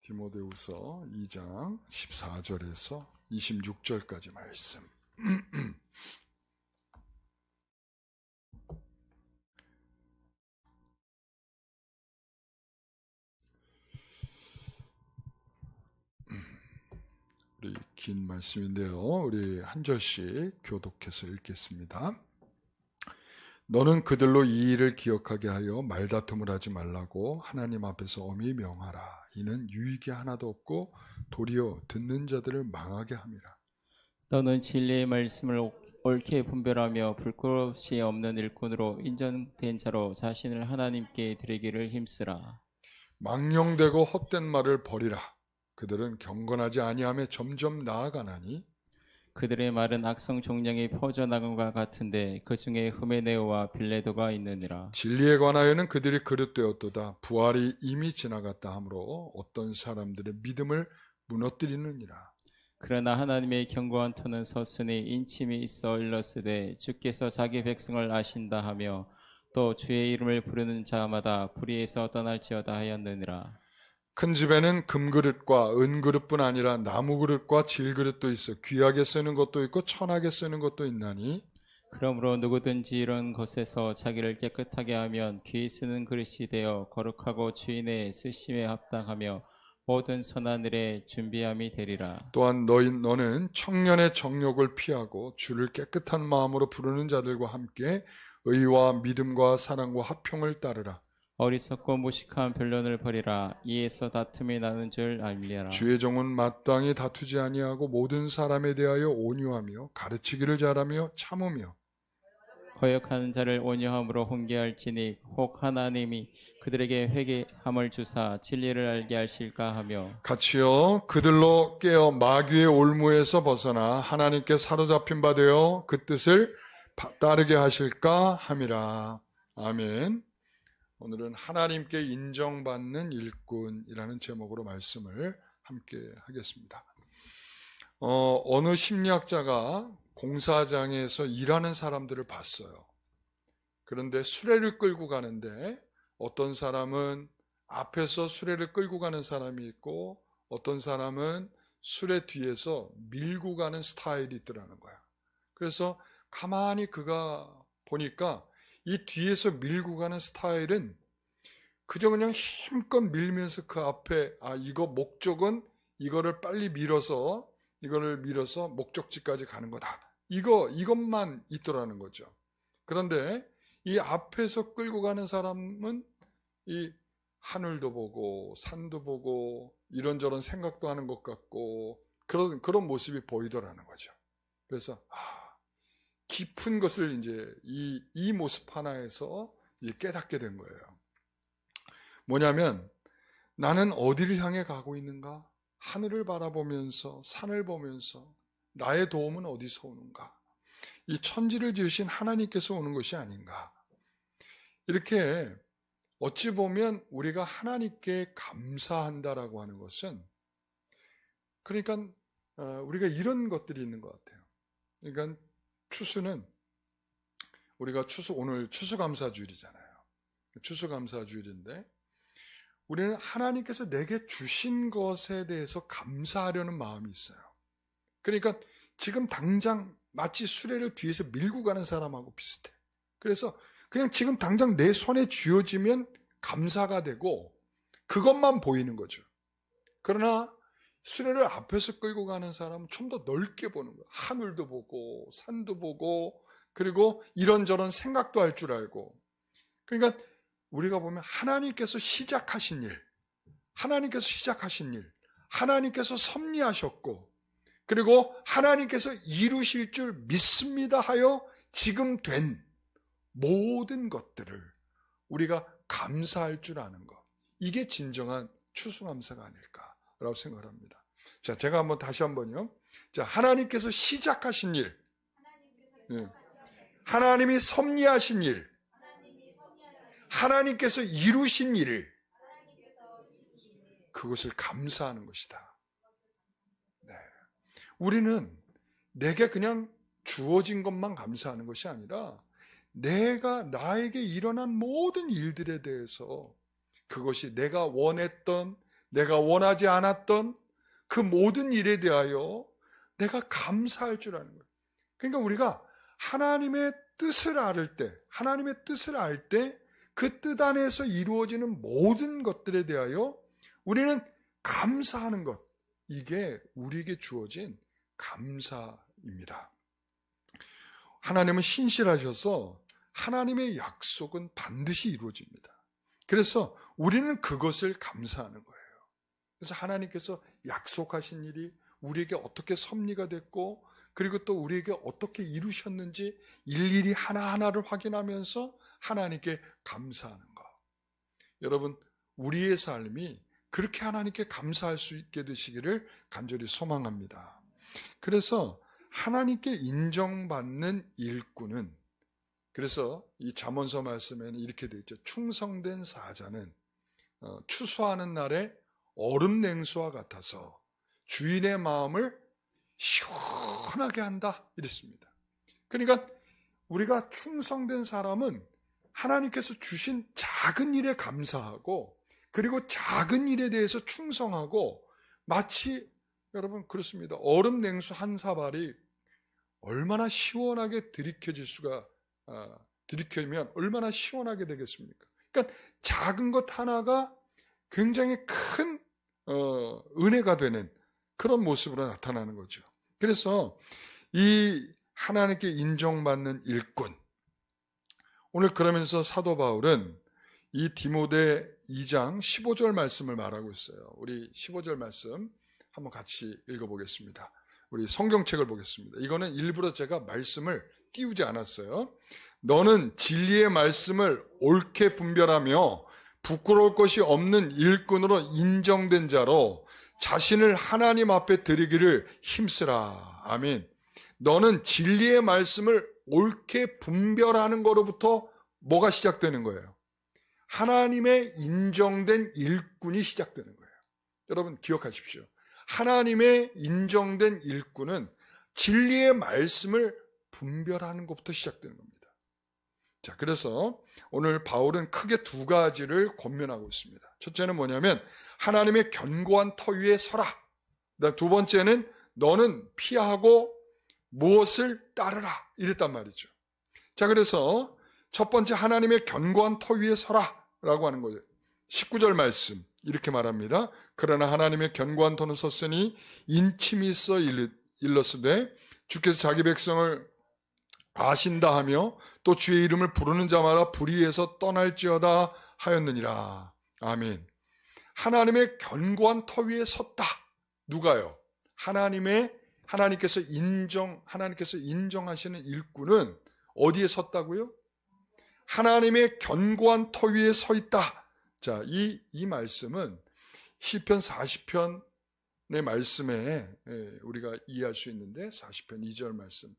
디모데후서 2장 14절에서 26절까지 말씀. 우리 긴 말씀인데요. 우리 한 절씩 교독해서 읽겠습니다. 너는 그들로 이 일을 기억하게 하여 말다툼을 하지 말라고 하나님 앞에서 엄히 명하라. 이는 유익이 하나도 없고 도리어 듣는 자들을 망하게 함이라. 너는 진리의 말씀을 옳게 분별하며 불꽃이 없는 일꾼으로 인정된 자로 자신을 하나님께 드리기를 힘쓰라. 망령되고 헛된 말을 버리라. 그들은 경건하지 아니하며 점점 나아가나니 그들의 말은 악성 종량이 퍼져나간과 같은데 그 중에 흐메네오와 빌레도가 있느니라. 진리에 관하여는 그들이 그릇되었도다. 부활이 이미 지나갔다 하므로 어떤 사람들의 믿음을 무너뜨리느니라. 그러나 하나님의 견고한 터는 서순이 인침이 있어 일렀으되 주께서 자기 백성을 아신다 하며 또 주의 이름을 부르는 자마다 불의에서 떠날지어다 하였느니라. 큰 집에는 금그릇과 은그릇뿐 아니라 나무그릇과 질그릇도 있어 귀하게 쓰는 것도 있고 천하게 쓰는 것도 있나니 그러므로 누구든지 이런 것에서 자기를 깨끗하게 하면 귀히 쓰는 그릇이 되어 거룩하고 주인의 쓰심에 합당하며 모든 선한 일에 준비함이 되리라. 또한 너는 청년의 정욕을 피하고 주를 깨끗한 마음으로 부르는 자들과 함께 의와 믿음과 사랑과 화평을 따르라. 어리석고 무식한 변론을 버리라. 이에서 다툼이 나는 줄 알리라. 주의 종은 마땅히 다투지 아니하고 모든 사람에 대하여 온유하며 가르치기를 잘하며 참으며 거역하는 자를 온유함으로 훈계할지니 혹 하나님이 그들에게 회개함을 주사 진리를 알게 하실까 하며 같이요 그들로 깨어 마귀의 올무에서 벗어나 하나님께 사로잡힌 바 되어 그 뜻을 따르게 하실까 함이라. 아멘. 오늘은 하나님께 인정받는 일꾼이라는 제목으로 말씀을 함께 하겠습니다. 어느 심리학자가 공사장에서 일하는 사람들을 봤어요. 그런데 수레를 끌고 가는데 어떤 사람은 앞에서 수레를 끌고 가는 사람이 있고 어떤 사람은 수레 뒤에서 밀고 가는 스타일이 있더라는 거야. 그래서 가만히 그가 보니까 이 뒤에서 밀고 가는 스타일은 그저 그냥 힘껏 밀면서 그 앞에 이거 목적은 이거를 빨리 밀어서 목적지까지 가는 거다. 이것만 있더라는 거죠. 그런데 이 앞에서 끌고 가는 사람은 이 하늘도 보고 산도 보고 이런저런 생각도 하는 것 같고 그런 모습이 보이더라는 거죠. 그래서 깊은 것을 이제 이 모습 하나에서 깨닫게 된 거예요. 뭐냐면 나는 어디를 향해 가고 있는가? 하늘을 바라보면서 산을 보면서 나의 도움은 어디서 오는가? 이 천지를 지으신 하나님께서 오는 것이 아닌가? 이렇게 어찌 보면 우리가 하나님께 감사한다라고 하는 것은 그러니까 우리가 이런 것들이 있는 것 같아요. 그러니까 추수는 우리가 오늘 추수감사주일이잖아요. 추수감사주일인데 우리는 하나님께서 내게 주신 것에 대해서 감사하려는 마음이 있어요. 그러니까 지금 당장 마치 수레를 뒤에서 밀고 가는 사람하고 비슷해. 그래서 그냥 지금 당장 내 손에 쥐어지면 감사가 되고 그것만 보이는 거죠. 그러나 수레를 앞에서 끌고 가는 사람은 좀 더 넓게 보는 거예요. 하늘도 보고 산도 보고 그리고 이런저런 생각도 할 줄 알고. 그러니까 우리가 보면 하나님께서 시작하신 일, 하나님께서 섭리하셨고 그리고 하나님께서 이루실 줄 믿습니다 하여 지금 된 모든 것들을 우리가 감사할 줄 아는 것, 이게 진정한 추수감사가 아닐까라고 생각을 합니다. 자, 제가 다시 한번요. 자, 하나님께서 시작하신 일, 하나님이 섭리하신 일, 하나님께서 이루신 일, 그것을 감사하는 것이다. 네. 우리는 내게 그냥 주어진 것만 감사하는 것이 아니라 나에게 일어난 모든 일들에 대해서 그것이 내가 원했던, 내가 원하지 않았던 그 모든 일에 대하여 내가 감사할 줄 아는 거예요. 그러니까 우리가 하나님의 뜻을 알 때, 하나님의 뜻을 알 때 그 뜻 안에서 이루어지는 모든 것들에 대하여 우리는 감사하는 것, 이게 우리에게 주어진 감사입니다. 하나님은 신실하셔서 하나님의 약속은 반드시 이루어집니다. 그래서 우리는 그것을 감사하는 거예요. 그래서 하나님께서 약속하신 일이 우리에게 어떻게 섭리가 됐고, 그리고 또 우리에게 어떻게 이루셨는지 일일이 하나하나를 확인하면서 하나님께 감사하는 것. 여러분, 우리의 삶이 그렇게 하나님께 감사할 수 있게 되시기를 간절히 소망합니다. 그래서 하나님께 인정받는 일꾼은, 그래서 이 잠언서 말씀에는 이렇게 되어 있죠. 충성된 사자는 추수하는 날에 얼음 냉수와 같아서 주인의 마음을 시원하게 한다, 이랬습니다. 그러니까 우리가 충성된 사람은 하나님께서 주신 작은 일에 감사하고, 그리고 작은 일에 대해서 충성하고, 마치 여러분 그렇습니다. 얼음 냉수 한 사발이 얼마나 시원하게 들이켜면 얼마나 시원하게 되겠습니까? 그러니까 작은 것 하나가 굉장히 큰 은혜가 되는 그런 모습으로 나타나는 거죠. 그래서 이 하나님께 인정받는 일꾼, 오늘 그러면서 사도 바울은 이 디모데 2장 15절 말씀을 말하고 있어요. 우리 15절 말씀 한번 같이 읽어보겠습니다. 우리 성경책을 보겠습니다. 이거는 일부러 제가 말씀을 띄우지 않았어요. 너는 진리의 말씀을 옳게 분별하며 부끄러울 것이 없는 일꾼으로 인정된 자로 자신을 하나님 앞에 드리기를 힘쓰라. 아멘. 너는 진리의 말씀을 옳게 분별하는 거로부터 뭐가 시작되는 거예요? 하나님의 인정된 일꾼이 시작되는 거예요. 여러분 기억하십시오. 하나님의 인정된 일꾼은 진리의 말씀을 분별하는 것부터 시작되는 겁니다. 자, 그래서 오늘 바울은 크게 두 가지를 권면하고 있습니다. 첫째는 뭐냐면 하나님의 견고한 터 위에 서라. 두 번째는 너는 피하고 무엇을 따르라, 이랬단 말이죠. 자, 그래서 첫 번째 하나님의 견고한 터 위에 서라 라고 하는 거예요. 19절 말씀 이렇게 말합니다. 그러나 하나님의 견고한 터는 섰으니 인침이 있어 일렀으되 주께서 자기 백성을 아신다 하며 또 주의 이름을 부르는 자마다 불의에서 떠날지어다 하였느니라. 아멘. 하나님의 견고한 터 위에 섰다. 누가요? 하나님께서 인정하시는 일꾼은 어디에 섰다고요? 하나님의 견고한 터 위에 서 있다. 자, 이 말씀은 시편 40편의 말씀에 우리가 이해할 수 있는데, 40편 2절 말씀.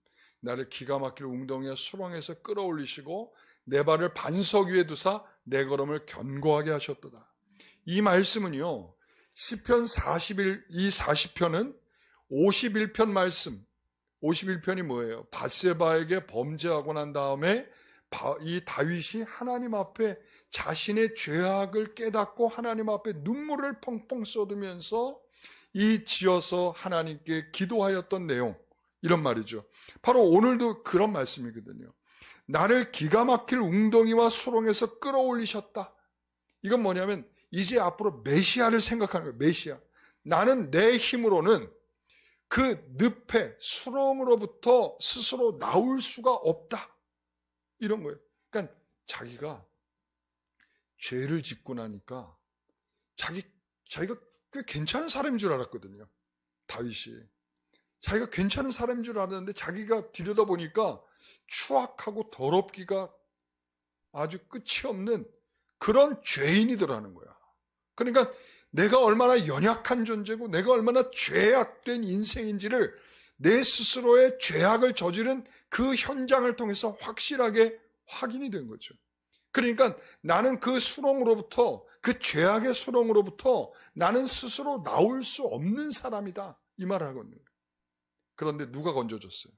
나를 기가 막힐 웅덩이와 수렁에서 끌어올리시고 내 발을 반석 위에 두사 내 걸음을 견고하게 하셨도다. 이 말씀은요, 시편 40편은 51편 말씀. 51편이 뭐예요? 밧세바에게 범죄하고 난 다음에 이 다윗이 하나님 앞에 자신의 죄악을 깨닫고 하나님 앞에 눈물을 펑펑 쏟으면서 이 지어서 하나님께 기도하였던 내용, 이런 말이죠. 바로 오늘도 그런 말씀이거든요. 나를 기가 막힐 웅덩이와 수렁에서 끌어올리셨다. 이건 뭐냐면 이제 앞으로 메시아를 생각하는 거예요. 메시아. 나는 내 힘으로는 그 늪에 수렁으로부터 스스로 나올 수가 없다. 이런 거예요. 그러니까 자기가 죄를 짓고 나니까 자기가 꽤 괜찮은 사람인 줄 알았거든요. 다윗이. 자기가 괜찮은 사람인 줄 알았는데 자기가 들여다보니까 추악하고 더럽기가 아주 끝이 없는 그런 죄인이더라는 거야. 그러니까 내가 얼마나 연약한 존재고 내가 얼마나 죄악된 인생인지를 내 스스로의 죄악을 저지른 그 현장을 통해서 확실하게 확인이 된 거죠. 그러니까 나는 그 수렁으로부터, 그 죄악의 수렁으로부터 나는 스스로 나올 수 없는 사람이다, 이 말을 하거든요. 그런데 누가 건져줬어요?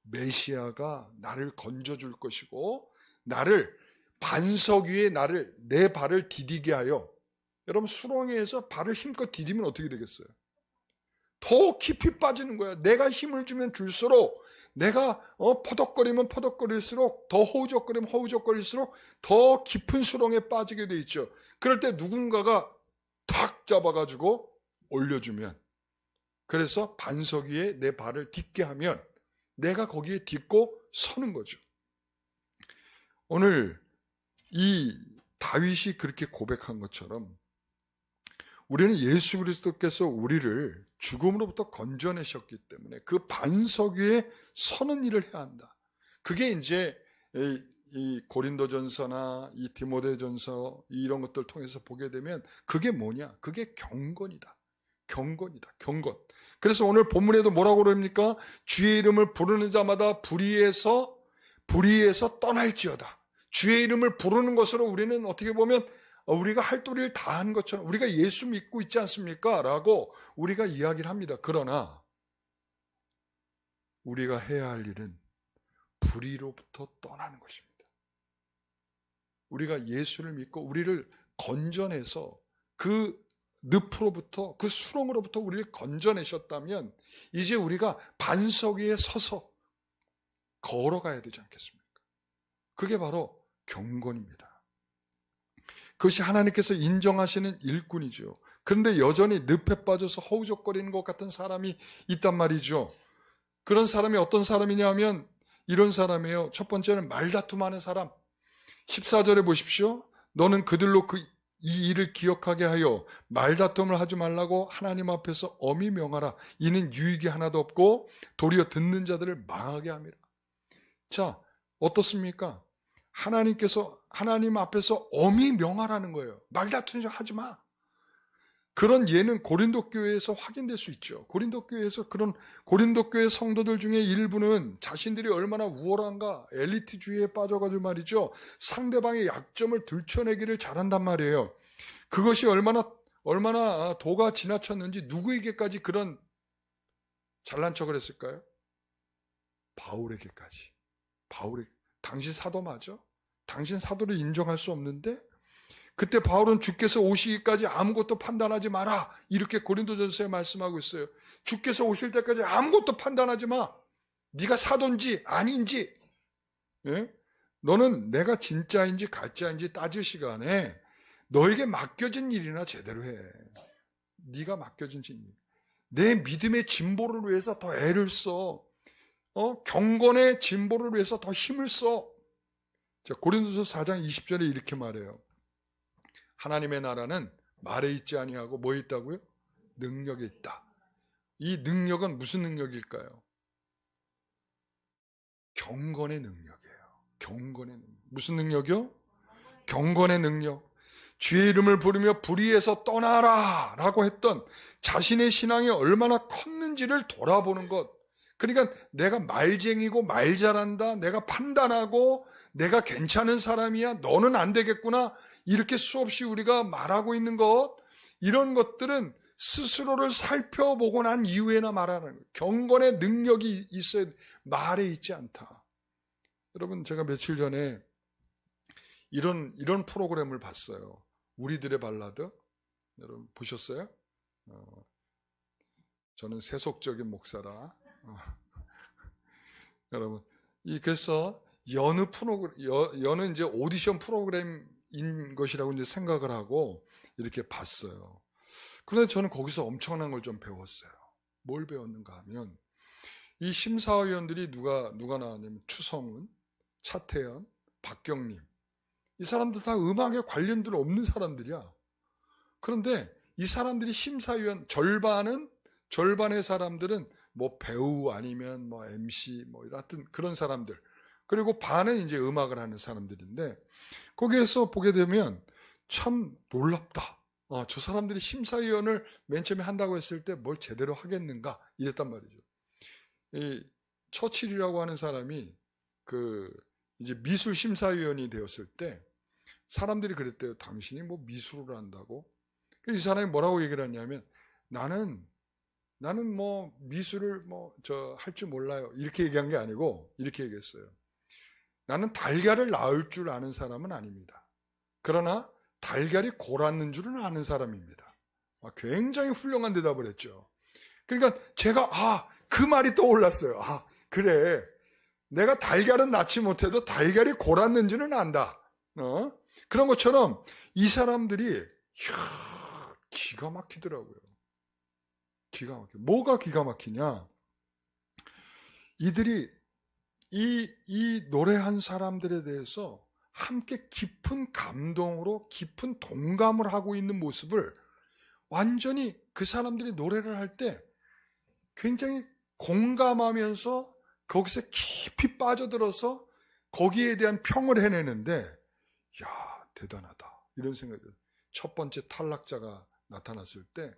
메시아가 나를 건져줄 것이고 나를 반석 위에 내 발을 디디게 하여, 여러분 수렁에서 발을 힘껏 디디면 어떻게 되겠어요? 더 깊이 빠지는 거야. 내가 힘을 주면 줄수록, 내가 퍼덕거리면 퍼덕거릴수록, 더 허우적거리면 허우적거릴수록 더 깊은 수렁에 빠지게 돼 있죠. 그럴 때 누군가가 탁 잡아가지고 올려주면, 그래서 반석 위에 내 발을 딛게 하면 내가 거기에 딛고 서는 거죠. 오늘 이 다윗이 그렇게 고백한 것처럼 우리는 예수 그리스도께서 우리를 죽음으로부터 건져내셨기 때문에 그 반석 위에 서는 일을 해야 한다. 그게 이제 이 고린도전서나 이 디모데전서 이런 것들 통해서 보게 되면 그게 뭐냐? 그게 경건이다. 경건이다. 경건. 그래서 오늘 본문에도 뭐라고 그럽니까? 주의 이름을 부르는 자마다 불의에서 떠날지어다. 주의 이름을 부르는 것으로 우리는 어떻게 보면 우리가 할 도리를 다한 것처럼 우리가 예수 믿고 있지 않습니까? 라고 우리가 이야기를 합니다. 그러나 우리가 해야 할 일은 불의로부터 떠나는 것입니다. 우리가 예수를 믿고 우리를 건져내서 그 늪으로부터, 그 수렁으로부터 우리를 건져내셨다면 이제 우리가 반석 위에 서서 걸어가야 되지 않겠습니까? 그게 바로 경건입니다. 그것이 하나님께서 인정하시는 일꾼이죠. 그런데 여전히 늪에 빠져서 허우적거리는 것 같은 사람이 있단 말이죠. 그런 사람이 어떤 사람이냐 하면 이런 사람이에요. 첫 번째는 말다툼하는 사람. 14절에 보십시오. 너는 그들로 이 일을 기억하게 하여 말다툼을 하지 말라고 하나님 앞에서 엄히 명하라. 이는 유익이 하나도 없고 도리어 듣는 자들을 망하게 함이라. 자, 어떻습니까? 하나님 앞에서 엄히 명하라는 거예요. 말다툼 하지 마. 그런 예는 고린도 교회에서 확인될 수 있죠. 고린도 교회 성도들 중에 일부는 자신들이 얼마나 우월한가 엘리트주의에 빠져가지고 말이죠. 상대방의 약점을 들춰내기를 잘한단 말이에요. 그것이 얼마나 도가 지나쳤는지 누구에게까지 그런 잘난 척을 했을까요? 바울에게까지. 당신 사도 맞아? 당신 사도를 인정할 수 없는데? 그때 바울은 주께서 오시기까지 아무것도 판단하지 마라. 이렇게 고린도전서에 말씀하고 있어요. 주께서 오실 때까지 아무것도 판단하지 마. 네가 사도인지 아닌지. 예? 너는 내가 진짜인지 가짜인지 따질 시간에 너에게 맡겨진 일이나 제대로 해. 네가 맡겨진 일. 내 믿음의 진보를 위해서 더 애를 써. 경건의 진보를 위해서 더 힘을 써. 자, 고린도서 4장 20절에 이렇게 말해요. 하나님의 나라는 말에 있지 아니하고 뭐에 있다고요? 능력에 있다. 이 능력은 무슨 능력일까요? 경건의 능력이에요. 경건의 능력. 무슨 능력이요? 경건의 능력. 주의 이름을 부르며 불의에서 떠나라 라고 했던 자신의 신앙이 얼마나 컸는지를 돌아보는 것. 그러니까 내가 말쟁이고 말 잘한다, 내가 판단하고 내가 괜찮은 사람이야, 너는 안 되겠구나, 이렇게 수없이 우리가 말하고 있는 것, 이런 것들은 스스로를 살펴보고 난 이후에나 말하는 거예요. 경건의 능력이 있어야 말에 있지 않다. 여러분, 제가 며칠 전에 이런 프로그램을 봤어요. 우리들의 발라드. 여러분 보셨어요? 저는 세속적인 목사라. 여러분, 그래서 여는 이제 오디션 프로그램인 것이라고 이제 생각을 하고 이렇게 봤어요. 그런데 저는 거기서 엄청난 걸 좀 배웠어요. 뭘 배웠는가 하면 이 심사위원들이 누가 나왔냐면 추성훈, 차태현, 박경림, 이 사람들 다 음악에 관련들 없는 사람들이야. 그런데 이 사람들이 심사위원 절반의 사람들은 뭐 배우 아니면 뭐 MC 뭐 하여튼 그런 사람들, 그리고 반은 이제 음악을 하는 사람들인데 거기에서 보게 되면 참 놀랍다. 저 사람들이 심사위원을 맨 처음에 한다고 했을 때 뭘 제대로 하겠는가 이랬단 말이죠. 이 처칠이라고 하는 사람이 이제 미술 심사위원이 되었을 때 사람들이 그랬대요. 당신이 뭐 미술을 한다고? 이 사람이 뭐라고 얘기를 하냐면 나는 뭐 미술을 할 줄 몰라요. 이렇게 얘기한 게 아니고 이렇게 얘기했어요. 나는 달걀을 낳을 줄 아는 사람은 아닙니다. 그러나 달걀이 골았는 줄은 아는 사람입니다. 굉장히 훌륭한 대답을 했죠. 그러니까 제가 그 말이 떠올랐어요. 그래, 내가 달걀은 낳지 못해도 달걀이 골았는지는 안다. 그런 것처럼 이 사람들이 기가 막히더라고요. 기가 막혀. 뭐가 기가 막히냐? 이들이 이 노래한 사람들에 대해서 함께 깊은 감동으로 깊은 동감을 하고 있는 모습을 완전히 그 사람들이 노래를 할 때 굉장히 공감하면서 거기서 깊이 빠져들어서 거기에 대한 평을 해내는데, 대단하다, 이런 생각이 들어요. 첫 번째 탈락자가 나타났을 때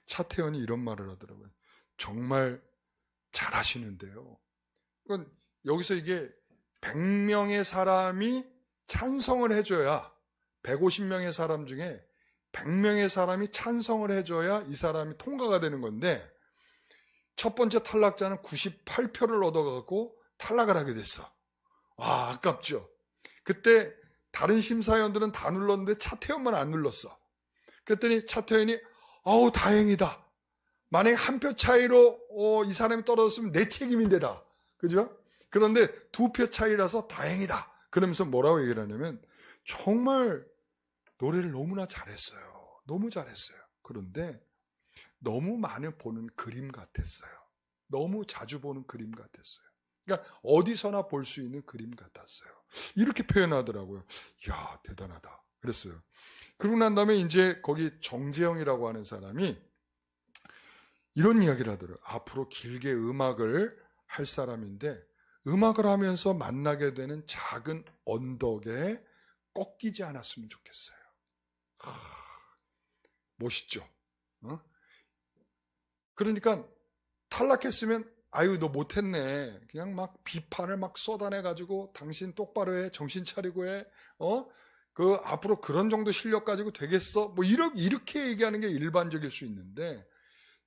차태현이 이런 말을 하더라고요. 정말 잘하시는데요. 여기서 이게 100명의 사람이 찬성을 해줘야, 150명의 사람 중에 100명의 사람이 찬성을 해줘야 이 사람이 통과가 되는 건데, 첫 번째 탈락자는 98표를 얻어가고 탈락을 하게 됐어. 아깝죠. 그때 다른 심사위원들은 다 눌렀는데 차태현만 안 눌렀어. 그랬더니 차태현이 다행이다. 만약에 한 표 차이로 이 사람이 떨어졌으면 내 책임인데다. 그죠? 그런데 2표 차이라서 다행이다. 그러면서 뭐라고 얘기를 하냐면, 정말 노래를 너무나 잘했어요. 너무 잘했어요. 그런데 너무 많이 보는 그림 같았어요. 너무 자주 보는 그림 같았어요. 그러니까 어디서나 볼 수 있는 그림 같았어요. 이렇게 표현하더라고요. 이야, 대단하다 그랬어요. 그러고 난 다음에 이제 거기 정재영이라고 하는 사람이 이런 이야기를 하더라고요. 앞으로 길게 음악을 할 사람인데, 음악을 하면서 만나게 되는 작은 언덕에 꺾이지 않았으면 좋겠어요. 멋있죠? 그러니까 탈락했으면 너 못했네, 그냥 막 비판을 막 쏟아내가지고 당신 똑바로 해, 정신 차리고 해, 그 앞으로 그런 정도 실력 가지고 되겠어, 뭐 이렇게 얘기하는 게 일반적일 수 있는데,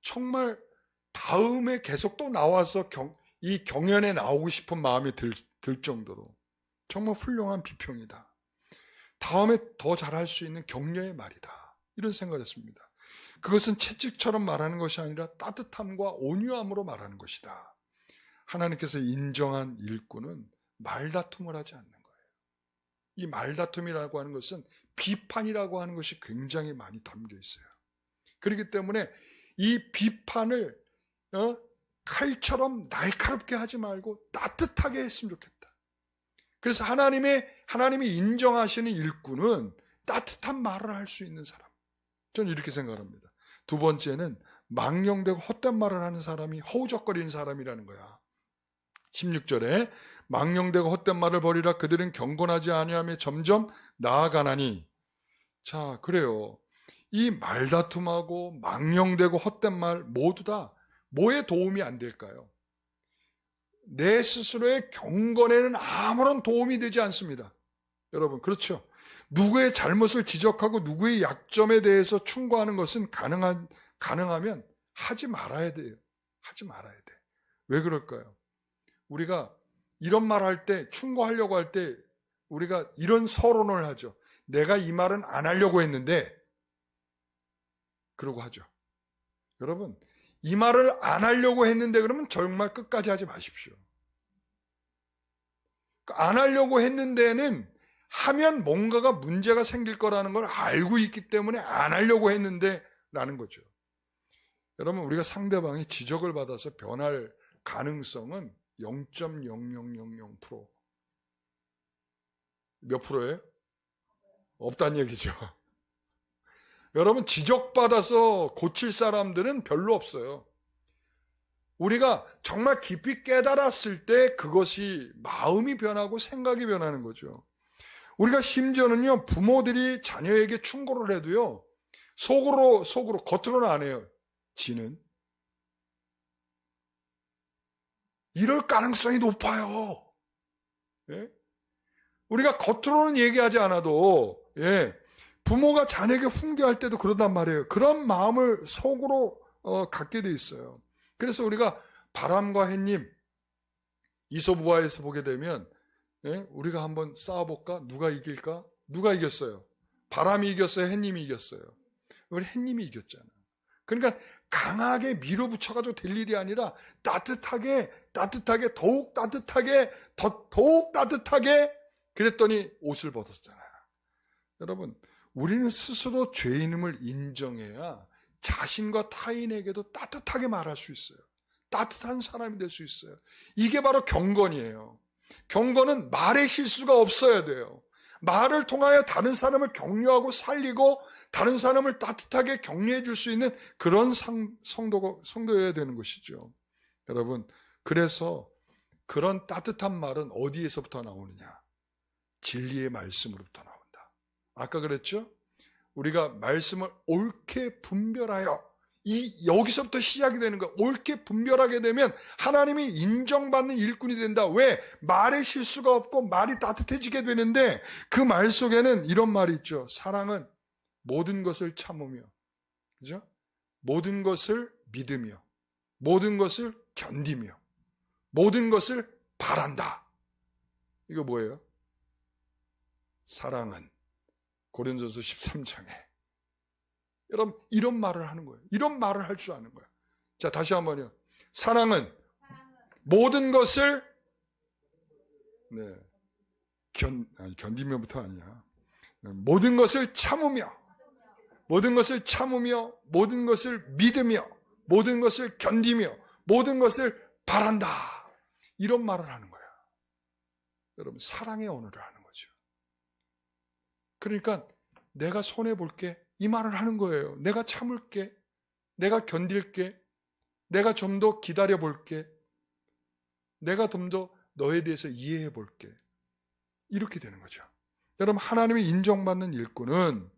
정말 다음에 계속 또 나와서 이 경연에 나오고 싶은 마음이 들 정도로 정말 훌륭한 비평이다. 다음에 더 잘할 수 있는 격려의 말이다. 이런 생각을 했습니다. 그것은 채찍처럼 말하는 것이 아니라 따뜻함과 온유함으로 말하는 것이다. 하나님께서 인정한 일꾼은 말다툼을 하지 않는 거예요. 이 말다툼이라고 하는 것은 비판이라고 하는 것이 굉장히 많이 담겨 있어요. 그렇기 때문에 이 비판을 칼처럼 날카롭게 하지 말고 따뜻하게 했으면 좋겠다. 그래서 하나님이 인정하시는 일꾼은 따뜻한 말을 할 수 있는 사람. 저는 이렇게 생각합니다. 두 번째는 망령되고 헛된 말을 하는 사람이 허우적거리는 사람이라는 거야. 16절에 망령되고 헛된 말을 버리라. 그들은 경건하지 아니하며 점점 나아가나니. 자, 그래요. 이 말다툼하고 망령되고 헛된 말 모두 다 뭐에 도움이 안 될까요? 내 스스로의 경건에는 아무런 도움이 되지 않습니다. 여러분, 그렇죠? 누구의 잘못을 지적하고 누구의 약점에 대해서 충고하는 것은 가능하면 하지 말아야 돼요. 하지 말아야 돼. 왜 그럴까요? 우리가 이런 말 할 때, 충고하려고 할 때 우리가 이런 서론을 하죠. 내가 이 말은 안 하려고 했는데, 그러고 하죠. 여러분, 이 말을 안 하려고 했는데 그러면 정말 끝까지 하지 마십시오. 안 하려고 했는데는 하면 뭔가가 문제가 생길 거라는 걸 알고 있기 때문에 안 하려고 했는데 라는 거죠. 여러분, 우리가 상대방이 지적을 받아서 변할 가능성은 0.0000%. 몇 프로예요? 없다는 얘기죠. 여러분, 지적받아서 고칠 사람들은 별로 없어요. 우리가 정말 깊이 깨달았을 때 그것이 마음이 변하고 생각이 변하는 거죠. 우리가 심지어는요, 부모들이 자녀에게 충고를 해도요, 속으로 겉으로는 안 해요. 지는 이럴 가능성이 높아요. 예? 우리가 겉으로는 얘기하지 않아도, 부모가 자녀에게 훈계할 때도 그러단 말이에요. 그런 마음을 속으로 갖게 돼 있어요. 그래서 우리가 바람과 햇님, 이솝우화에서 보게 되면, 우리가 한번 싸워볼까? 누가 이길까? 누가 이겼어요? 바람이 이겼어요? 햇님이 이겼어요? 우리 햇님이 이겼잖아. 그러니까 강하게 밀어붙여가지고 될 일이 아니라 따뜻하게 더욱 따뜻하게 더욱 따뜻하게 그랬더니 옷을 벗었잖아요. 여러분, 우리는 스스로 죄인임을 인정해야 자신과 타인에게도 따뜻하게 말할 수 있어요. 따뜻한 사람이 될 수 있어요. 이게 바로 경건이에요. 경건은 말의 실수가 없어야 돼요. 말을 통하여 다른 사람을 격려하고 살리고 다른 사람을 따뜻하게 격려해 줄 수 있는 그런 성도여야 되는 것이죠. 여러분, 그래서 그런 따뜻한 말은 어디에서부터 나오느냐? 진리의 말씀으로부터 나온다. 아까 그랬죠? 우리가 말씀을 옳게 분별하여 여기서부터 시작이 되는 거야. 옳게 분별하게 되면 하나님이 인정받는 일꾼이 된다. 왜? 말에 실수가 없고 말이 따뜻해지게 되는데 그 말 속에는 이런 말이 있죠. 사랑은 모든 것을 참으며, 그죠? 모든 것을 믿으며, 모든 것을 견디며, 모든 것을 바란다. 이거 뭐예요? 사랑은 고린도서 13장에 여러분 이런 말을 하는 거예요. 이런 말을 할 줄 아는 거예요. 자, 다시 한번요. 사랑은 모든 것을 견디며부터 아니야. 모든 것을 참으며, 모든 것을 참으며, 모든 것을 믿으며, 모든 것을 견디며, 모든 것을 바란다. 이런 말을 하는 거야. 여러분, 사랑의 언어를 하는 거죠. 그러니까 내가 손해볼게 이 말을 하는 거예요. 내가 참을게, 내가 견딜게, 내가 좀 더 기다려볼게, 내가 좀 더 너에 대해서 이해해볼게. 이렇게 되는 거죠. 여러분, 하나님이 인정받는 일꾼은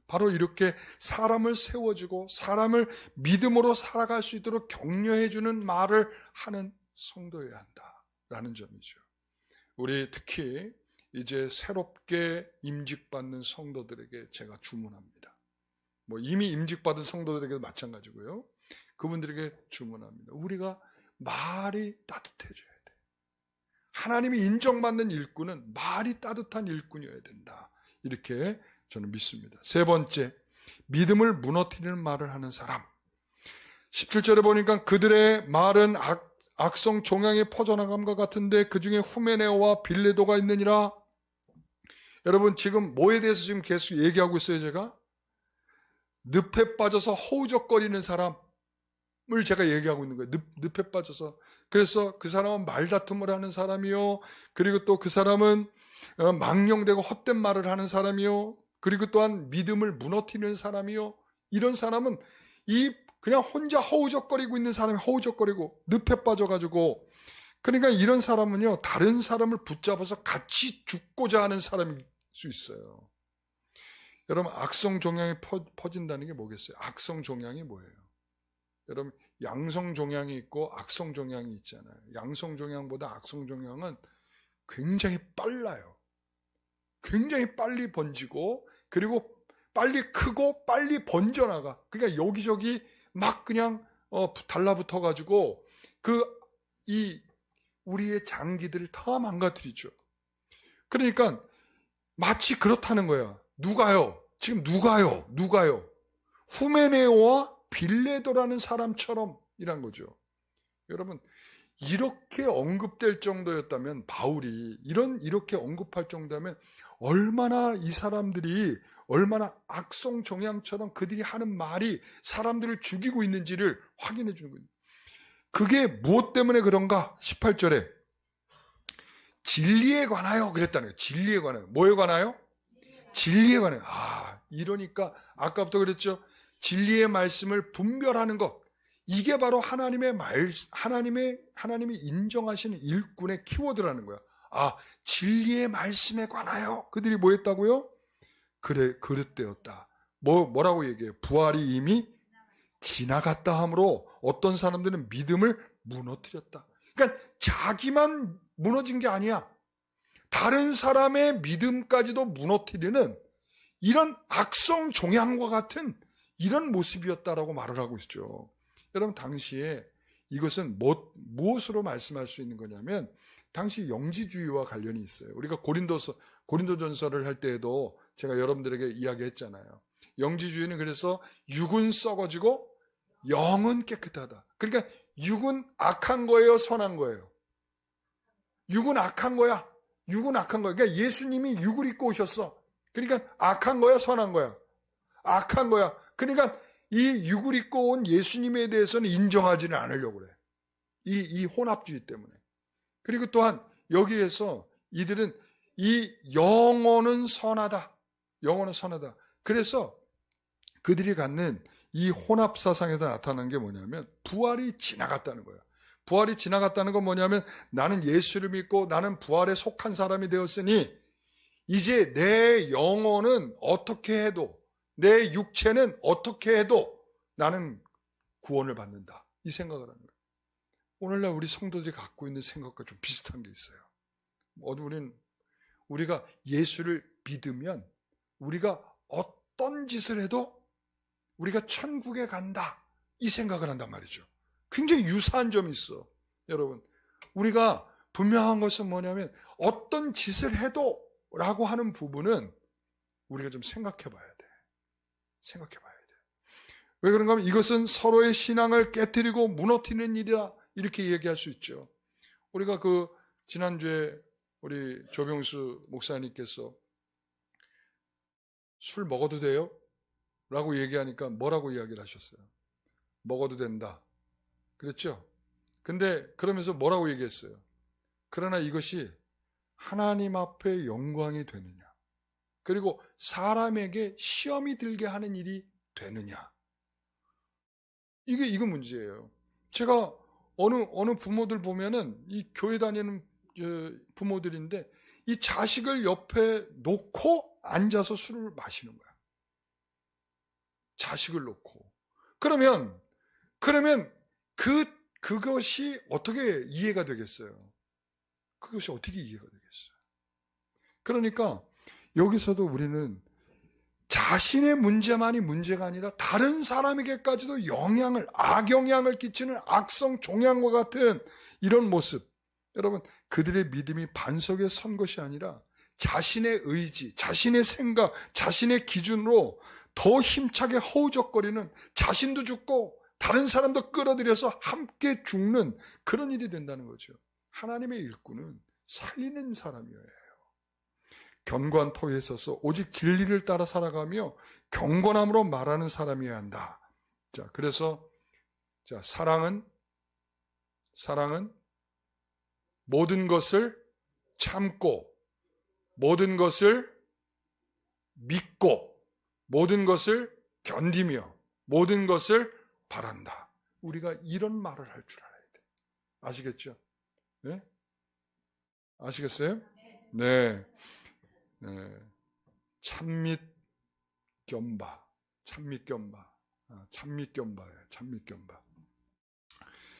바로 이렇게 사람을 세워주고 사람을 믿음으로 살아갈 수 있도록 격려해주는 말을 하는 성도여야 한다라는 점이죠. 우리 특히 이제 새롭게 임직받는 성도들에게 제가 주문합니다. 이미 임직받은 성도들에게도 마찬가지고요. 그분들에게 주문합니다. 우리가 말이 따뜻해져야 돼. 하나님이 인정받는 일꾼은 말이 따뜻한 일꾼이어야 된다. 이렇게 저는 믿습니다. 세 번째, 믿음을 무너뜨리는 말을 하는 사람. 17절에 보니까 그들의 말은 악성 종양이 퍼져나감과 같은데 그 중에 후메네오와 빌레도가 있느니라. 여러분, 지금 뭐에 대해서 지금 계속 얘기하고 있어요? 제가 늪에 빠져서 허우적거리는 사람을 제가 얘기하고 있는 거예요. 늪에 빠져서. 그래서 그 사람은 말다툼을 하는 사람이요, 그리고 또 그 사람은 망령되고 헛된 말을 하는 사람이요, 그리고 또한 믿음을 무너뜨리는 사람이요. 이런 사람은 그냥 혼자 허우적거리고 있는 사람이 허우적거리고 늪에 빠져가지고, 그러니까 이런 사람은요, 다른 사람을 붙잡아서 같이 죽고자 하는 사람일 수 있어요. 여러분, 악성 종양이 퍼진다는 게 뭐겠어요? 악성 종양이 뭐예요? 여러분, 양성 종양이 있고 악성 종양이 있잖아요. 양성 종양보다 악성 종양은 굉장히 빨라요. 굉장히 빨리 번지고, 그리고 빨리 크고 빨리 번져나가. 그러니까 여기저기 막 그냥 달라붙어가지고 우리의 장기들을 다 망가뜨리죠. 그러니까 마치 그렇다는 거야. 누가요? 지금 누가요? 후메네오와 빌레도라는 사람처럼 이란 거죠. 여러분, 이렇게 언급될 정도였다면, 바울이 이렇게 언급할 정도면 얼마나 이 사람들이 얼마나 악성 종양처럼 그들이 하는 말이 사람들을 죽이고 있는지를 확인해 주는 거예요. 그게 무엇 때문에 그런가? 18절에 진리에 관하여 그랬다는 거예요. 진리에 관하여. 뭐에 관하여? 진리에 관하여. 이러니까 아까부터 그랬죠. 진리의 말씀을 분별하는 것. 이게 바로 하나님이 인정하시는 일꾼의 키워드라는 거야. 진리의 말씀에 관하여 그들이 뭐 했다고요? 그릇되었다. 뭐라고 얘기해요? 부활이 이미 지나갔다 함으로 어떤 사람들은 믿음을 무너뜨렸다. 그러니까 자기만 무너진 게 아니야. 다른 사람의 믿음까지도 무너뜨리는 이런 악성 종양과 같은 이런 모습이었다라고 말을 하고 있죠. 여러분, 당시에 이것은 무엇으로 말씀할 수 있는 거냐면, 당시 영지주의와 관련이 있어요. 우리가 고린도전서를 할 때에도 제가 여러분들에게 이야기했잖아요. 영지주의는 그래서 육은 썩어지고 영은 깨끗하다. 그러니까 육은 악한 거예요, 선한 거예요? 육은 악한 거야. 육은 악한 거야. 그러니까 예수님이 육을 입고 오셨어. 그러니까 악한 거야, 선한 거야? 악한 거야. 그러니까 이 육을 입고 온 예수님에 대해서는 인정하지는 않으려고 그래. 이 혼합주의 때문에. 그리고 또한 여기에서 이들은 이 영혼은 선하다. 영혼은 선하다. 그래서 그들이 갖는 이 혼합 사상에서 나타난 게 뭐냐면 부활이 지나갔다는 거예요. 부활이 지나갔다는 건 뭐냐면 나는 예수를 믿고 나는 부활에 속한 사람이 되었으니 이제 내 영혼은 어떻게 해도 내 육체는 어떻게 해도 나는 구원을 받는다. 이 생각을 하는 거예요. 오늘날 우리 성도들이 갖고 있는 생각과 좀 비슷한 게 있어요. 우리가 예수를 믿으면 우리가 어떤 짓을 해도 우리가 천국에 간다. 이 생각을 한단 말이죠. 굉장히 유사한 점이 있어. 여러분, 우리가 분명한 것은 뭐냐면 어떤 짓을 해도 라고 하는 부분은 우리가 좀 생각해 봐야 돼. 생각해 봐야 돼. 왜 그런가 하면 이것은 서로의 신앙을 깨뜨리고 무너뜨리는 일이라 이렇게 얘기할 수 있죠. 우리가 지난주에 우리 조병수 목사님께서 술 먹어도 돼요? 라고 얘기하니까 뭐라고 이야기를 하셨어요? 먹어도 된다. 그랬죠? 근데 그러면서 뭐라고 얘기했어요? 그러나 이것이 하나님 앞에 영광이 되느냐? 그리고 사람에게 시험이 들게 하는 일이 되느냐? 이거 문제예요. 제가 어느 부모들 보면은 이 교회 다니는 부모들인데 이 자식을 옆에 놓고 앉아서 술을 마시는 거야. 자식을 놓고. 그러면 그것이 어떻게 이해가 되겠어요? 그것이 어떻게 이해가 되겠어요? 그러니까 여기서도 우리는 자신의 문제만이 문제가 아니라 다른 사람에게까지도 악영향을 끼치는 악성 종양과 같은 이런 모습. 여러분, 그들의 믿음이 반석에 선 것이 아니라 자신의 의지, 자신의 생각, 자신의 기준으로 더 힘차게 허우적거리는, 자신도 죽고 다른 사람도 끌어들여서 함께 죽는 그런 일이 된다는 거죠. 하나님의 일꾼은 살리는 사람이어야 해요. 견고한 터에 서서 오직 진리를 따라 살아가며 경건함으로 말하는 사람이어야 한다. 자, 그래서 사랑은 모든 것을 참고, 모든 것을 믿고, 모든 것을 견디며, 모든 것을 바란다. 우리가 이런 말을 할 줄 알아야 돼. 아시겠죠? 네? 아시겠어요? 네. 참밋 겸바.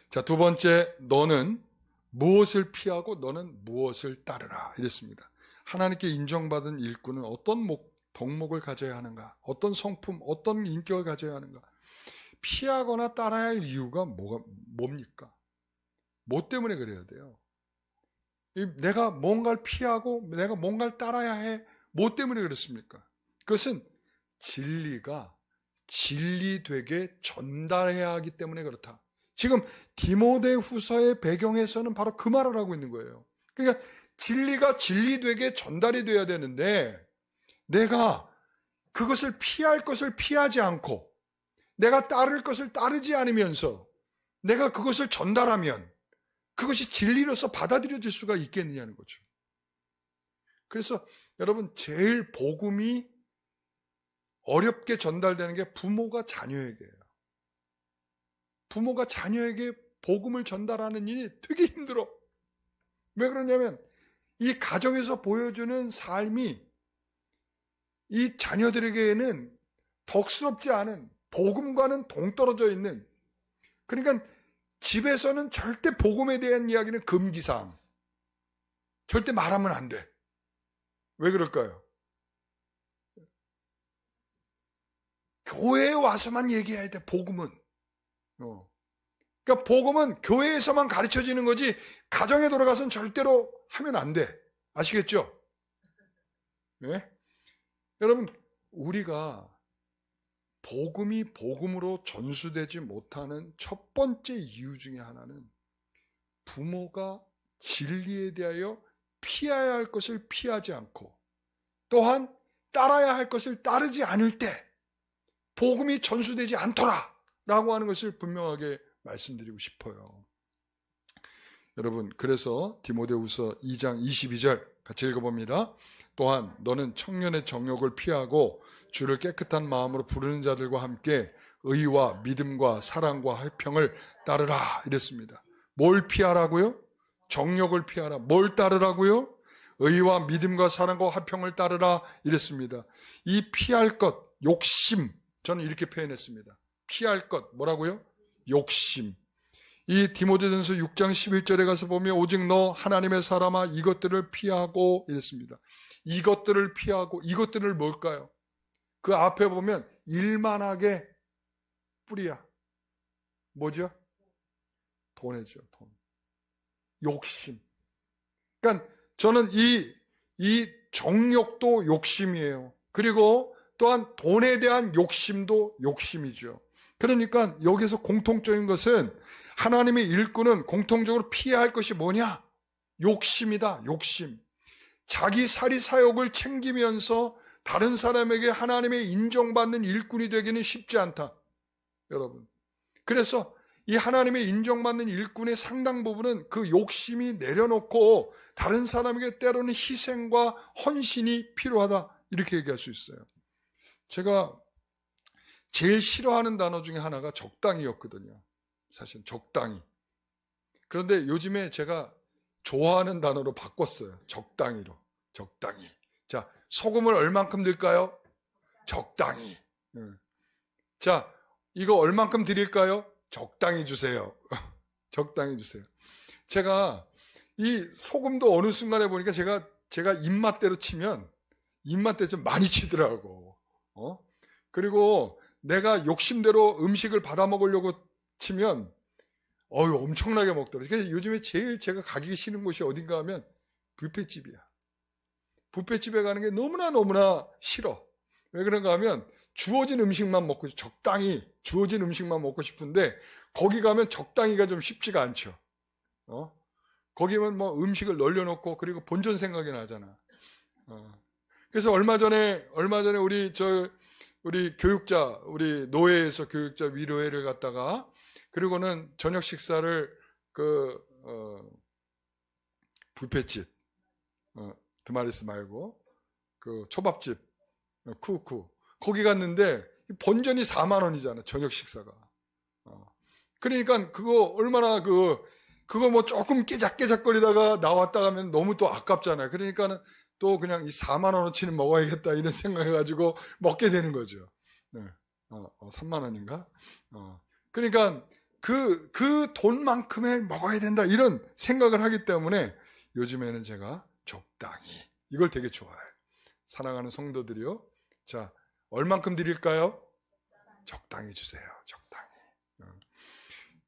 자, 두 번째, 너는 무엇을 피하고 너는 무엇을 따르라. 이랬습니다. 하나님께 인정받은 일꾼은 어떤 덕목을 가져야 하는가? 어떤 성품, 어떤 인격을 가져야 하는가? 피하거나 따라야 할 이유가 뭡니까? 뭐 때문에 그래야 돼요? 내가 뭔가를 피하고 내가 뭔가를 따라야 해. 뭐 때문에 그렇습니까? 그것은 진리가 진리되게 전달해야 하기 때문에 그렇다. 지금 디모데후서의 배경에서는 바로 그 말을 하고 있는 거예요. 그러니까 진리가 진리되게 전달이 돼야 되는데 내가 그것을 피할 것을 피하지 않고 내가 따를 것을 따르지 않으면서 내가 그것을 전달하면 그것이 진리로서 받아들여질 수가 있겠느냐는 거죠. 그래서 여러분, 제일 복음이 어렵게 전달되는 게 부모가 자녀에게예요. 부모가 자녀에게 복음을 전달하는 일이 되게 힘들어. 왜 그러냐면 이 가정에서 보여주는 삶이 이 자녀들에게는 덕스럽지 않은, 복음과는 동떨어져 있는, 그러니까 집에서는 절대 복음에 대한 이야기는 금기사항. 절대 말하면 안 돼. 왜 그럴까요? 교회에 와서만 얘기해야 돼, 복음은. 그러니까 복음은 교회에서만 가르쳐지는 거지 가정에 돌아가서는 절대로 하면 안 돼. 아시겠죠? 네? 여러분, 우리가 복음이 복음으로 전수되지 못하는 첫 번째 이유 중에 하나는 부모가 진리에 대하여 피해야 할 것을 피하지 않고 또한 따라야 할 것을 따르지 않을 때 복음이 전수되지 않더라 라고 하는 것을 분명하게 말씀드리고 싶어요. 여러분, 그래서 디모데후서 2장 22절 같이 읽어봅니다. 또한 너는 청년의 정욕을 피하고 주를 깨끗한 마음으로 부르는 자들과 함께 의와 믿음과 사랑과 화평을 따르라 이랬습니다. 뭘 피하라고요? 정욕을 피하라. 뭘 따르라고요? 의와 믿음과 사랑과 화평을 따르라 이랬습니다. 이 피할 것, 욕심, 저는 이렇게 표현했습니다. 피할 것, 뭐라고요? 욕심. 이 디모데전서 6장 11절에 가서 보면 오직 너 하나님의 사람아 이것들을 피하고 이랬습니다. 이것들을 피하고, 이것들을 뭘까요? 그 앞에 보면 일만하게 뿌리야. 뭐죠? 돈이죠, 돈. 욕심. 그러니까 저는 이 정욕도 욕심이에요. 그리고 또한 돈에 대한 욕심도 욕심이죠. 그러니까 여기서 공통적인 것은 하나님의 일꾼은 공통적으로 피해야 할 것이 뭐냐? 욕심이다, 욕심. 자기 사리사욕을 챙기면서 다른 사람에게 하나님의 인정받는 일꾼이 되기는 쉽지 않다. 여러분. 그래서 이 하나님의 인정받는 일꾼의 상당 부분은 그 욕심이 내려놓고 다른 사람에게 때로는 희생과 헌신이 필요하다. 이렇게 얘기할 수 있어요. 제가 제일 싫어하는 단어 중에 하나가 적당히였거든요. 사실 적당히. 그런데 요즘에 제가 좋아하는 단어로 바꿨어요. 적당히로. 적당히. 자, 소금을 얼만큼 넣을까요? 적당히. 자, 이거 얼만큼 드릴까요? 적당히 주세요. 적당히 주세요. 제가 이 소금도 어느 순간에 보니까 제가 입맛대로 치면 입맛대로 좀 많이 치더라고. 그리고 내가 욕심대로 음식을 받아 먹으려고 치면 엄청나게 먹더라고요. 그래서 요즘에 제일 제가 가기 싫은 곳이 어딘가 하면 뷔페집이야. 뷔페집에 가는 게 너무나 싫어. 왜 그런가 하면 주어진 음식만 먹고 적당히 주어진 음식만 먹고 싶은데 거기 가면 적당히가 좀 쉽지가 않죠. 거기면 뭐 음식을 널려놓고 그리고 본전 생각이 나잖아. 그래서 얼마 전에 우리 교육자, 우리 노예에서 교육자 위로회를 갔다가 그리고는 저녁 식사를 뷔페집, 드마리스 말고 그 초밥집, 쿠쿠 거기 갔는데 본전이 4만 원이잖아, 저녁 식사가. 그러니까 그거 얼마나 그거 뭐 조금 깨작깨작거리다가 나왔다 가면 너무 또 아깝잖아요. 그러니까는 또 그냥 이 4만 원어치는 먹어야겠다 이런 생각해가지고 먹게 되는 거죠. 네. 3만 원인가? 그러니까 그 돈만큼에 먹어야 된다 이런 생각을 하기 때문에 요즘에는 제가 적당히 이걸 되게 좋아해요. 사랑하는 성도들이요. 자, 얼만큼 드릴까요? 적당히 주세요. 적당히.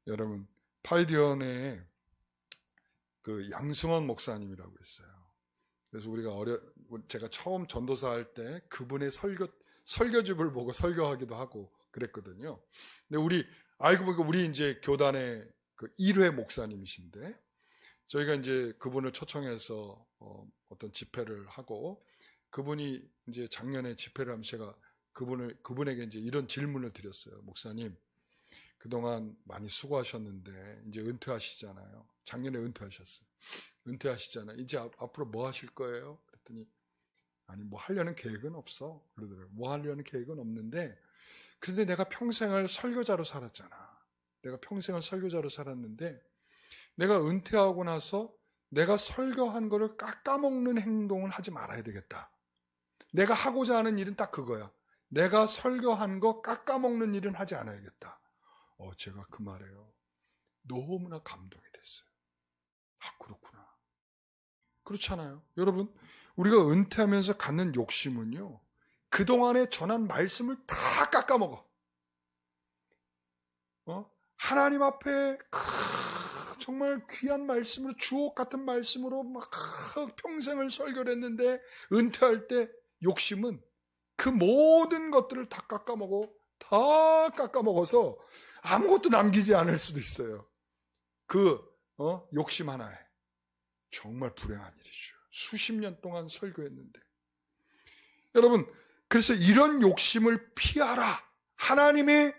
여러분, 파이디언에 그 양승원 목사님이라고 있어요. 그래서 제가 처음 전도사 할 때 그분의 설교집을 보고 설교하기도 하고 그랬거든요. 근데 알고 보니까 우리 이제 교단의 그 1회 목사님이신데 저희가 이제 그분을 초청해서 어떤 집회를 하고 그분이 이제 작년에 집회를 하면 제가 그분에게 이제 이런 질문을 드렸어요. 목사님, 그동안 많이 수고하셨는데 이제 은퇴하시잖아요. 작년에 은퇴하셨어요. 은퇴하시잖아요. 이제 앞으로 뭐 하실 거예요? 그랬더니 아니 뭐 하려는 계획은 없어. 그러더라고요. 뭐 하려는 계획은 없는데 그런데 내가 평생을 설교자로 살았잖아. 내가 평생을 설교자로 살았는데 내가 은퇴하고 나서 내가 설교한 거를 깎아먹는 행동을 하지 말아야 되겠다. 내가 하고자 하는 일은 딱 그거야. 내가 설교한 거 깎아먹는 일은 하지 않아야겠다. 제가 그 말에요. 너무나 감동이 됐어요. 그렇구나. 그렇잖아요. 여러분, 우리가 은퇴하면서 갖는 욕심은요. 그동안에 전한 말씀을 다 깎아먹어. 하나님 앞에 정말 귀한 말씀으로 주옥 같은 말씀으로 막 평생을 설교를 했는데 은퇴할 때 욕심은 그 모든 것들을 다 깎아먹어서 아무것도 남기지 않을 수도 있어요. 욕심 하나에. 정말 불행한 일이죠. 수십 년 동안 설교했는데. 여러분, 그래서 이런 욕심을 피하라. 하나님의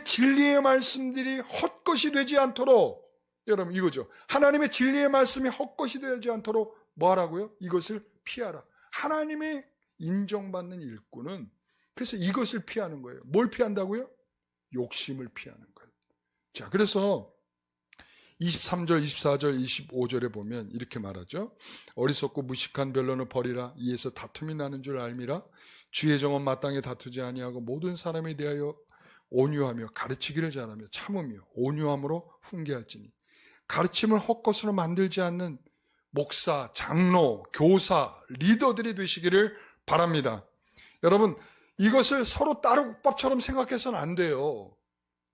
진리의 말씀들이 헛것이 되지 않도록, 여러분 이거죠. 하나님의 진리의 말씀이 헛것이 되지 않도록 뭐 하라고요? 이것을 피하라. 하나님의 인정받는 일꾼은 그래서 이것을 피하는 거예요. 뭘 피한다고요? 욕심을 피하는 거예요. 자, 그래서 23절, 24절, 25절에 보면 이렇게 말하죠. 어리석고 무식한 변론을 버리라. 이에서 다툼이 나는 줄 알미라. 주의 정은 마땅히 다투지 아니하고 모든 사람에 대하여 온유하며 가르치기를 잘하며 참으며 온유함으로 훈계할지니. 가르침을 헛것으로 만들지 않는 목사, 장로, 교사, 리더들이 되시기를 바랍니다. 여러분, 이것을 서로 따르국밥처럼 생각해서는 안 돼요.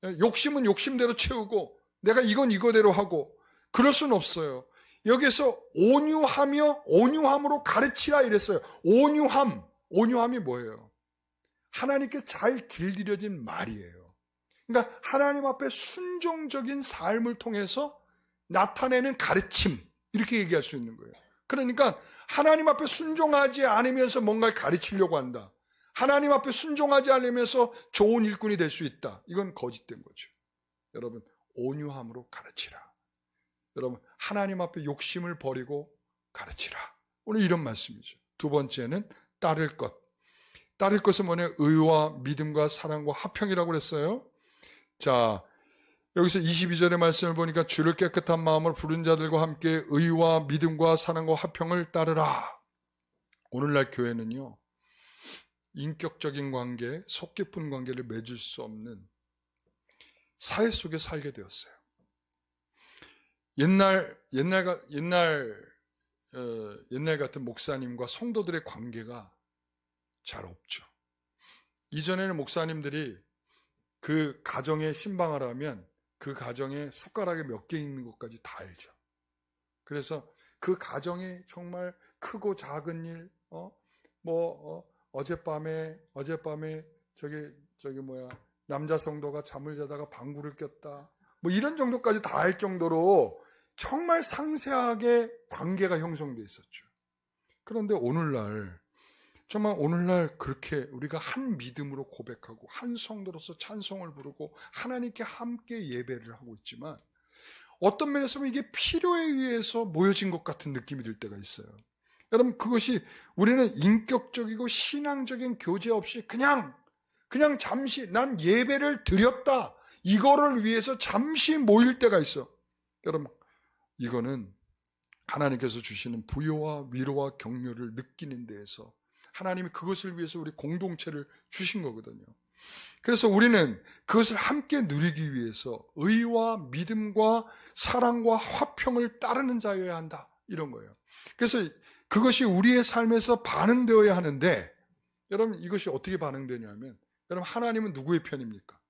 욕심은 욕심대로 채우고 내가 이건 이거대로 하고 그럴 수는 없어요. 여기서 온유함으로 가르치라 이랬어요. 온유함이 뭐예요? 하나님께 잘 길들여진 말이에요. 그러니까 하나님 앞에 순종적인 삶을 통해서 나타내는 가르침, 이렇게 얘기할 수 있는 거예요. 그러니까 하나님 앞에 순종하지 않으면서 뭔가를 가르치려고 한다. 하나님 앞에 순종하지 않으면서 좋은 일꾼이 될 수 있다. 이건 거짓된 거죠. 여러분, 온유함으로 가르치라. 여러분, 하나님 앞에 욕심을 버리고 가르치라. 오늘 이런 말씀이죠. 두 번째는 따를 것. 따를 것은 뭐냐? 의와 믿음과 사랑과 화평이라고 그랬어요. 자, 여기서 22절의 말씀을 보니까 주를 깨끗한 마음으로 부른 자들과 함께 의와 믿음과 사랑과 화평을 따르라. 오늘날 교회는요, 인격적인 관계, 속 깊은 관계를 맺을 수 없는 사회 속에 살게 되었어요. 옛날 같은 목사님과 성도들의 관계가 잘 없죠. 이전에는 목사님들이 그 가정에 신방을 하면 그 가정에 숟가락에 몇 개 있는 것까지 다 알죠. 그래서 그 가정에 정말 크고 작은 일, 어젯밤에 남자 성도가 잠을 자다가 방구를 꼈다. 뭐 이런 정도까지 다 알 정도로 정말 상세하게 관계가 형성되어 있었죠. 그런데 오늘날 그렇게 우리가 한 믿음으로 고백하고 한 성도로서 찬송을 부르고 하나님께 함께 예배를 하고 있지만 어떤 면에서 보면 이게 필요에 의해서 모여진 것 같은 느낌이 들 때가 있어요. 여러분, 그것이 우리는 인격적이고 신앙적인 교제 없이 그냥 잠시 난 예배를 드렸다. 이거를 위해서 잠시 모일 때가 있어. 여러분, 이거는 하나님께서 주시는 부요와 위로와 격려를 느끼는 데에서 하나님이 그것을 위해서 우리 공동체를 주신 거거든요. 그래서 우리는 그것을 함께 누리기 위해서 의와 믿음과 사랑과 화평을 따르는 자여야 한다. 이런 거예요. 그래서 그것이 우리의 삶에서 반응되어야 하는데, 여러분, 이것이 어떻게 반응되냐면, 여러분, 하나님은 누구의 편입니까?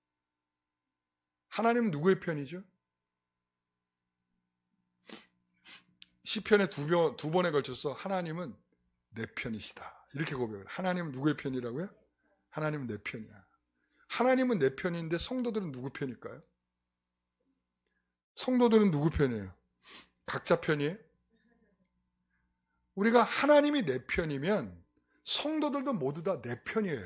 하나님은 누구의 편이죠? 시편에 두 번에 걸쳐서 하나님은 내 편이시다. 이렇게 고백을 해요. 하나님은 누구의 편이라고요? 하나님은 내 편이야. 하나님은 내 편인데 성도들은 누구 편일까요? 성도들은 누구 편이에요? 각자 편이에요? 우리가 하나님이 내 편이면 성도들도 모두 다 내 편이에요.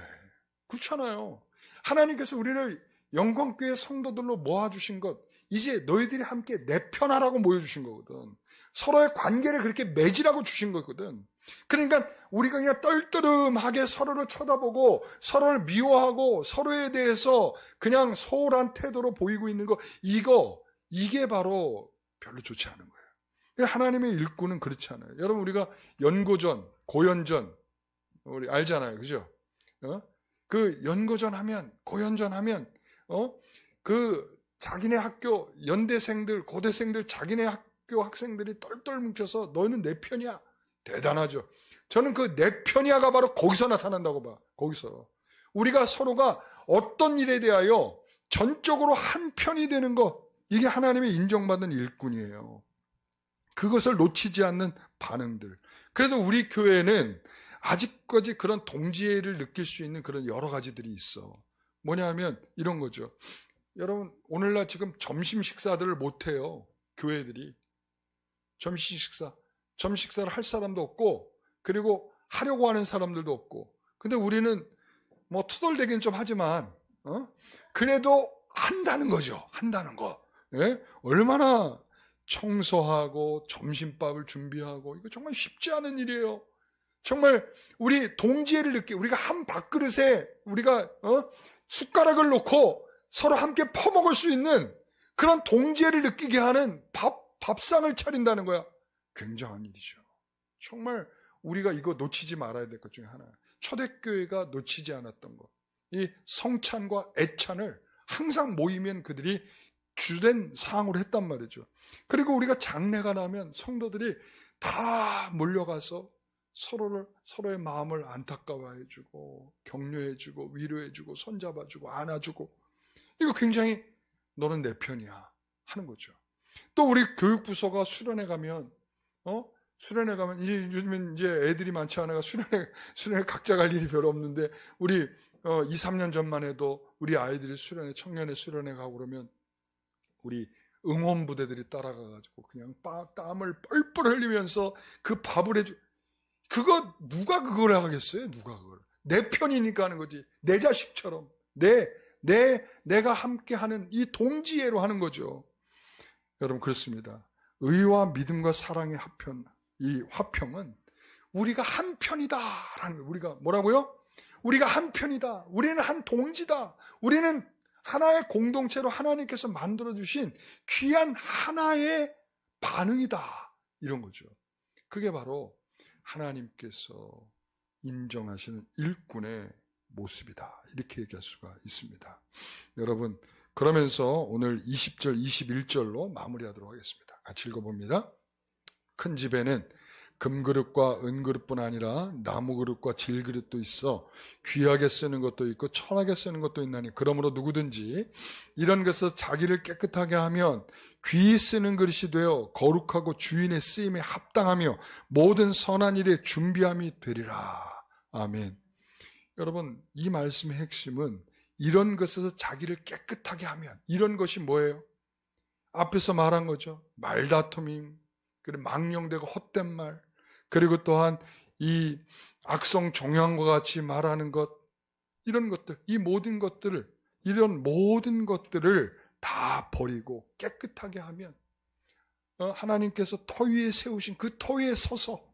그렇잖아요. 하나님께서 우리를 영광교회 성도들로 모아주신 것, 이제 너희들이 함께 내 편하라고 모여주신 거거든. 서로의 관계를 그렇게 맺으라고 주신 거거든. 그러니까 우리가 그냥 떨떠름하게 서로를 쳐다보고 서로를 미워하고 서로에 대해서 그냥 소홀한 태도로 보이고 있는 거, 이게 바로 별로 좋지 않은 거예요. 하나님의 일꾼은 그렇지 않아요. 여러분, 우리가 연고전, 고연전 우리 알잖아요. 그죠? 그 연고전 하면, 고연전 하면 그 자기네 학교 연대생들, 고대생들, 자기네 학교 학생들이 똘똘 뭉쳐서 너는 내 편이야. 대단하죠. 저는 그 내 편이야가 바로 거기서 나타난다고 봐. 거기서. 우리가 서로가 어떤 일에 대하여 전적으로 한 편이 되는 것, 이게 하나님의 인정받는 일꾼이에요. 그것을 놓치지 않는 반응들. 그래도 우리 교회는 아직까지 그런 동지애를 느낄 수 있는 그런 여러 가지들이 있어. 뭐냐면 이런 거죠. 여러분, 오늘날 지금 점심 식사들을 못해요. 교회들이. 점심 식사를 할 사람도 없고, 그리고 하려고 하는 사람들도 없고. 근데 우리는 뭐 투덜대긴 좀 하지만, 그래도 한다는 거죠. 한다는 거. 예? 얼마나 청소하고 점심밥을 준비하고, 이거 정말 쉽지 않은 일이에요. 정말 우리 동지애를 느끼, 우리가 한 밥그릇에 우리가 숟가락을 놓고 서로 함께 퍼먹을 수 있는 그런 동지애를 느끼게 하는 밥상을 차린다는 거야. 굉장한 일이죠. 정말 우리가 이거 놓치지 말아야 될 것 중에 하나예요. 초대교회가 놓치지 않았던 것. 이 성찬과 애찬을 항상 모이면 그들이 주된 사항으로 했단 말이죠. 그리고 우리가 장례가 나면 성도들이 다 몰려가서 서로의 마음을 안타까워해주고 격려해주고 위로해주고 손잡아주고 안아주고, 이거 굉장히 너는 내 편이야 하는 거죠. 또 우리 교육부서가 수련회 가면 이제 요즘엔 이제 애들이 많지 않아가 수련회 각자 갈 일이 별로 없는데, 우리 2, 3년 전만 해도 우리 아이들이 청년회 수련회 가고 그러면 우리 응원부대들이 따라가가지고 그냥 땀을 뻘뻘 흘리면서 그 밥을 해주. 그거 누가 그걸 하겠어요? 누가 그걸? 내 편이니까 하는 거지. 내 자식처럼 내가 함께하는 이 동지애로 하는 거죠. 여러분, 그렇습니다. 의와 믿음과 사랑의 이 화평은 우리가 한 편이다라는 거예요. 우리가 뭐라고요? 우리가 한 편이다. 우리는 한 동지다. 우리는 하나의 공동체로 하나님께서 만들어주신 귀한 하나의 반응이다. 이런 거죠. 그게 바로 하나님께서 인정하시는 일꾼의 모습이다. 이렇게 얘기할 수가 있습니다. 여러분, 그러면서 오늘 20절, 21절로 마무리하도록 하겠습니다. 같이 읽어봅니다. 큰 집에는 금그릇과 은그릇뿐 아니라 나무그릇과 질그릇도 있어 귀하게 쓰는 것도 있고 천하게 쓰는 것도 있나니, 그러므로 누구든지 이런 것을 자기를 깨끗하게 하면 귀히 쓰는 그릇이 되어 거룩하고 주인의 쓰임에 합당하며 모든 선한 일에 준비함이 되리라. 아멘. 여러분, 이 말씀의 핵심은 이런 것에서 자기를 깨끗하게 하면, 이런 것이 뭐예요? 앞에서 말한 거죠. 말다툼임, 그리고 망령되고 헛된 말, 그리고 또한 이 악성 종양과 같이 말하는 것, 이런 것들, 이런 모든 것들을 다 버리고 깨끗하게 하면 하나님께서 터 위에 세우신 그 터 위에 서서,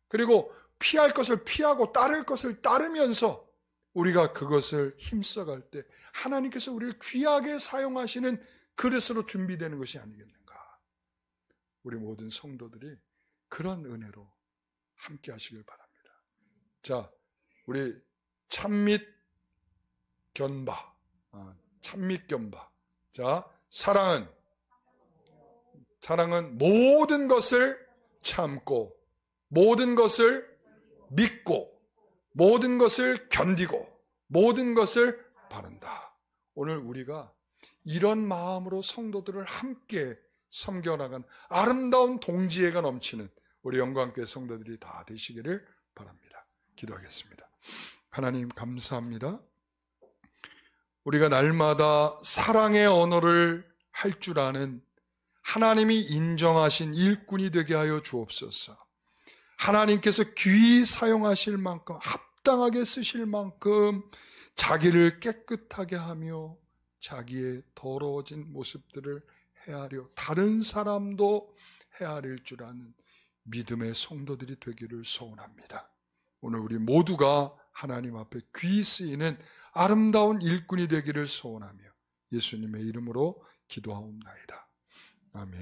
그리고 피할 것을 피하고 따를 것을 따르면서 우리가 그것을 힘써갈 때 하나님께서 우리를 귀하게 사용하시는 그릇으로 준비되는 것이 아니겠는가. 우리 모든 성도들이 그런 은혜로 함께 하시길 바랍니다. 자, 우리 참밑 견바. 자, 사랑은 모든 것을 참고, 모든 것을 믿고, 모든 것을 견디고, 모든 것을 바른다. 오늘 우리가 이런 마음으로 성도들을 함께 섬겨나간 아름다운 동지애가 넘치는 우리 영광교회 성도들이 다 되시기를 바랍니다. 기도하겠습니다. 하나님, 감사합니다. 우리가 날마다 사랑의 언어를 할 줄 아는 하나님이 인정하신 일꾼이 되게 하여 주옵소서. 하나님께서 귀히 사용하실 만큼, 합당하게 쓰실 만큼 자기를 깨끗하게 하며 자기의 더러워진 모습들을 헤아려 다른 사람도 헤아릴 줄 아는 믿음의 성도들이 되기를 소원합니다. 오늘 우리 모두가 하나님 앞에 귀히 쓰이는 아름다운 일꾼이 되기를 소원하며 예수님의 이름으로 기도하옵나이다. 아멘.